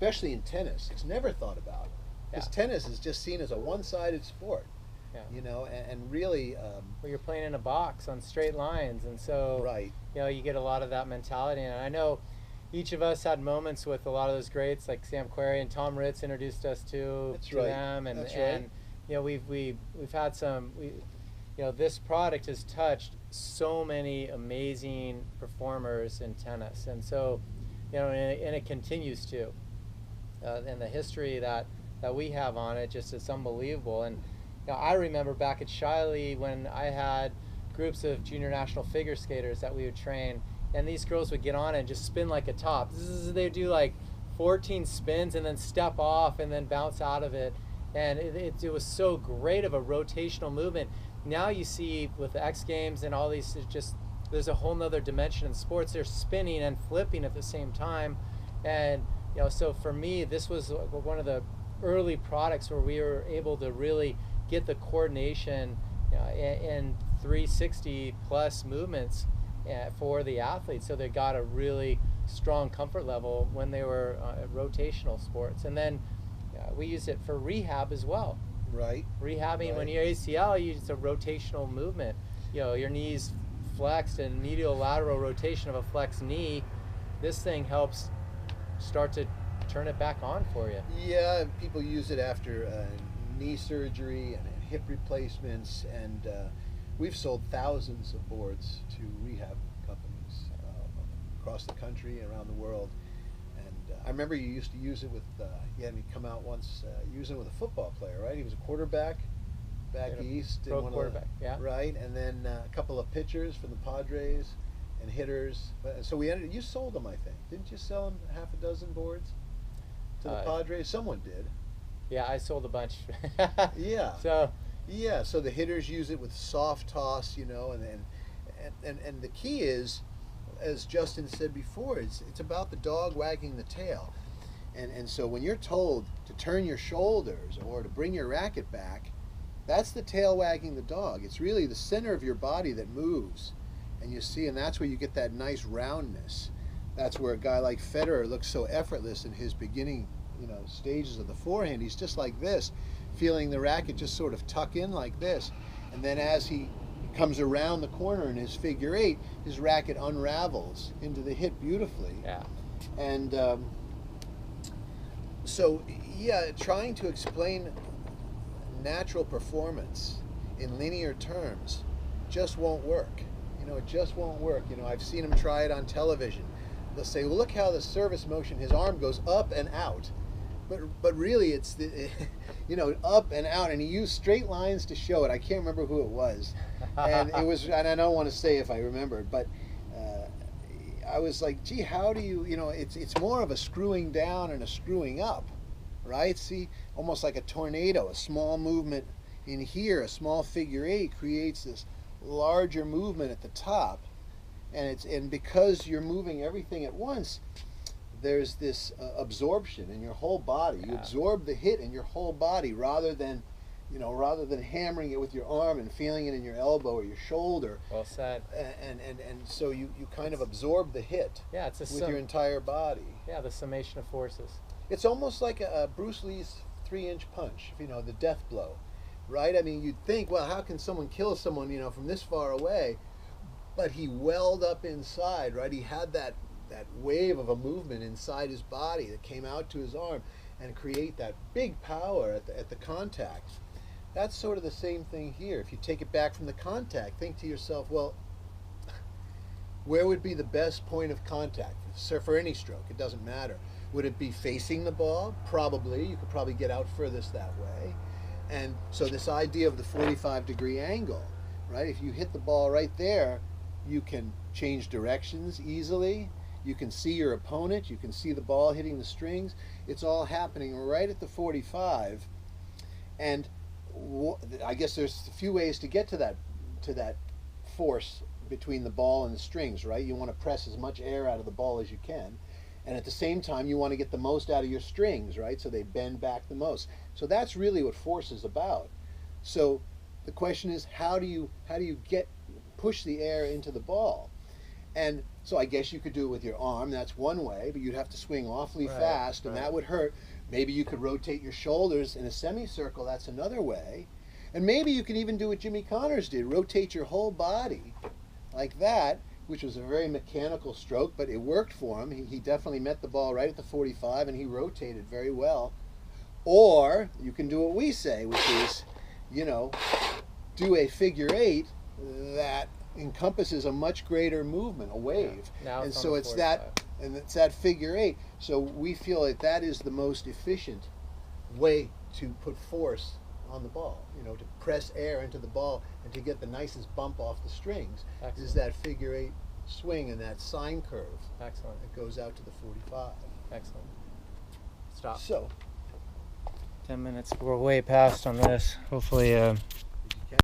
especially in tennis, it's never thought about. Because tennis is just seen as a one-sided sport. Yeah. You know, and really, well, you're playing in a box on straight lines, and so right. you know, you get a lot of that mentality. And I know each of us had moments with a lot of those greats, like Sam Querrey and Tom Ritz introduced us to them, and and you know, we've had some. You know, this product has touched so many amazing performers in tennis, and so, you know, and it continues to. And the history that we have on it just is unbelievable. And you know, I remember back at Shiley when I had groups of junior national figure skaters that we would train, and these girls would get on and just spin like a top. They do like 14 spins and then step off and then bounce out of it, and it was so great of a rotational movement. Now you see with the X Games and all these, there's a whole nother dimension in sports. They're spinning and flipping at the same time, and you know, so for me, this was one of the early products where we were able to really get the coordination in 360 plus movements for the athletes, so they got a really strong comfort level when they were rotational sports. And then we used it for rehab as well. Right. Rehabbing when you're ACL, it's a rotational movement. You know, your knees flexed and medial lateral rotation of a flexed knee. This thing helps start to turn it back on for you. Yeah, people use it after knee surgery and hip replacements, and we've sold thousands of boards to rehab companies across the country and around the world. And I remember you used to use it with, you had me come out once using it with a football player, right? He was a quarterback back east. Pro quarterback, yeah. Right, and then a couple of pitchers for the Padres and hitters. So you sold them, I think. Didn't you sell them half a dozen boards to the Padres? Someone did. Yeah, I sold a bunch. Yeah. So the hitters use it with soft toss, you know, and the key is, as Justin said before, it's about the dog wagging the tail. And so when you're told to turn your shoulders or to bring your racket back, that's the tail wagging the dog. It's really the center of your body that moves. And you see, and that's where you get that nice roundness. That's where a guy like Federer looks so effortless in his beginning, you know, stages of the forehand. He's just like this, feeling the racket just sort of tuck in like this. And then as he comes around the corner in his figure eight, his racket unravels into the hit beautifully. Yeah. And so, yeah, trying to explain natural performance in linear terms just won't work. You know, it just won't work. You know, I've seen him try it on television. They'll say, well, look how the service motion, his arm goes up and out. But really, it's the, you know, up and out, and he used straight lines to show it. I can't remember who it was, and it was, and I don't want to say if I remembered, but I was like, gee, how do you know, it's more of a screwing down and a screwing up, right? See, almost like a tornado, a small movement in here, a small figure eight creates this larger movement at the top, and because you're moving everything at once, there's this absorption in your whole body. You absorb the hit in your whole body rather than hammering it with your arm and feeling it in your elbow or your shoulder. Well said. And so you kind of absorb the hit. Yeah, it's with your entire body. Yeah, the summation of forces. It's almost like a Bruce Lee's 3-inch punch, you know, the death blow, right? I mean, you'd think, well, how can someone kill someone, you know, from this far away? But he welled up inside, right? He had that wave of a movement inside his body that came out to his arm and create that big power at the contact. That's sort of the same thing here. If you take it back from the contact, think to yourself, well, where would be the best point of contact for any stroke? It doesn't matter. Would it be facing the ball? Probably. You could probably get out furthest that way. And so this idea of the 45-degree angle, right? If you hit the ball right there, you can change directions easily. You can see your opponent. You can see the ball hitting the strings. It's all happening right at the 45. And I guess there's a few ways to get to that force between the ball and the strings, right? You want to press as much air out of the ball as you can. And at the same time, you want to get the most out of your strings, right? So they bend back the most. So that's really what force is about. So the question is, how do you push the air into the ball? And So I guess you could do it with your arm. That's one way, but you'd have to swing awfully Right, fast, and right. that would hurt. Maybe you could rotate your shoulders in a semicircle. That's another way. And maybe you could even do what Jimmy Connors did, rotate your whole body like that, which was a very mechanical stroke, but it worked for him. He definitely met the ball right at the 45, and he rotated very well. Or you can do what we say, which is, you know, do a figure eight that encompasses a much greater movement, a wave. Now And it's so on the it's 45. it's that figure eight. So we feel that that is the most efficient way to put force on the ball, you know, to press air into the ball and to get the nicest bump off the strings. Excellent. Is that figure eight swing and that sine curve Excellent. that goes out to the 45. Excellent. Stop. So 10 minutes. We're way past on this. Hopefully